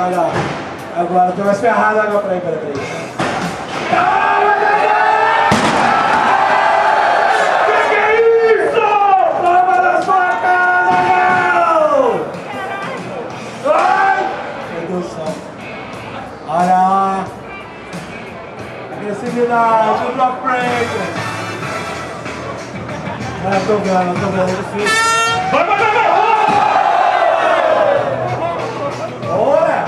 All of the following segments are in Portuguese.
Olha, agora tu vai se ferrar agora pra ir, peraí. Que é isso? Toma na sua casa, não! Ai! Meu Deus do céu. Olha! Agressividade, o drop breaker. Eu tô vendo, é difícil. Vai! Olha!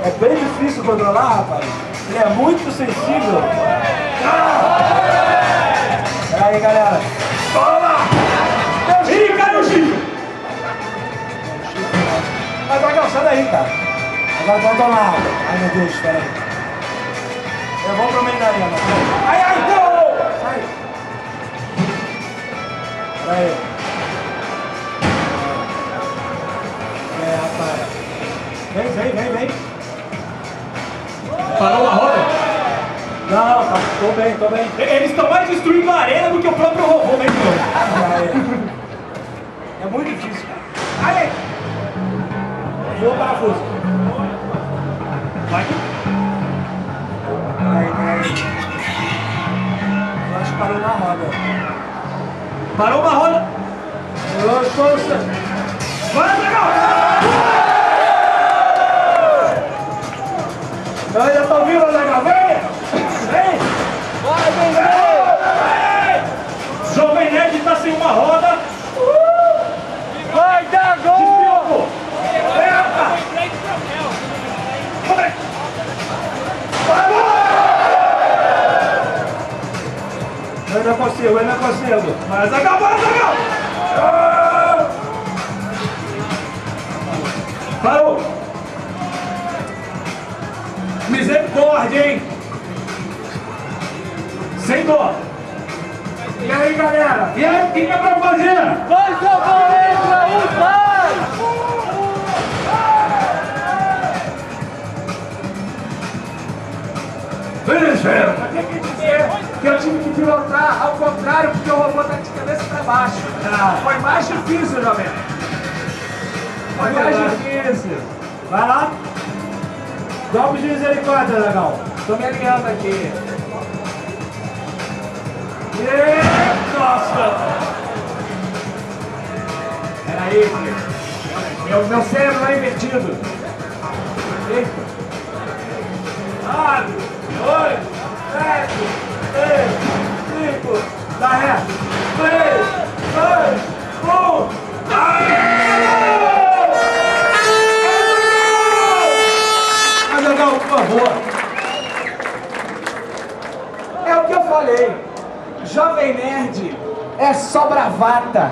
É bem difícil controlar, rapaz. Ele é muito sensível. Pera aí, galera. Toma! Ih, caiu o chifre! Mas Dragão, sai daí, cara. Agora vamos tomar água. Ai, meu Deus, pera aí. Eu vou pro meio da arena. Ai, gol! Sai. Pera aí. Rapaz. Vem. Parou a roda? Não, tá, tô bem. Eles estão mais destruindo a arena do que o próprio robô, né, É muito difícil, cara. Ai! Vou o parafuso. Vai. Eu acho que parou na roda. Parou uma roda. Eu estou... Vai, Dragão! Eu ainda tô vindo, Dragão. Vem! Jovem Nerd tá sem uma roda. Vai dar gol! Despirocou. Eu ainda consigo. Vai, Zagal, bora, Zagal! Parou! Misericórdia, hein? Sem dó! E aí, galera? E aí, o que é pra fazer? Vai salvar ele, vai! Finisher! Eu tenho que dizer que eu tive que pilotar ao contrário, porque o robô tá de cabeça pra baixo. Foi mais difícil, Jovem. Foi mais difícil. Vai lá. Golpe de misericórdia, legal. Tô me alinhando aqui. Nossa! Peraí, meu cérebro é invertido. Eita. 9, 8, 7, 6, 5, dá ré. 3, 2, 1. Legal, por favor. É o que eu falei. Jovem Nerd é só bravata.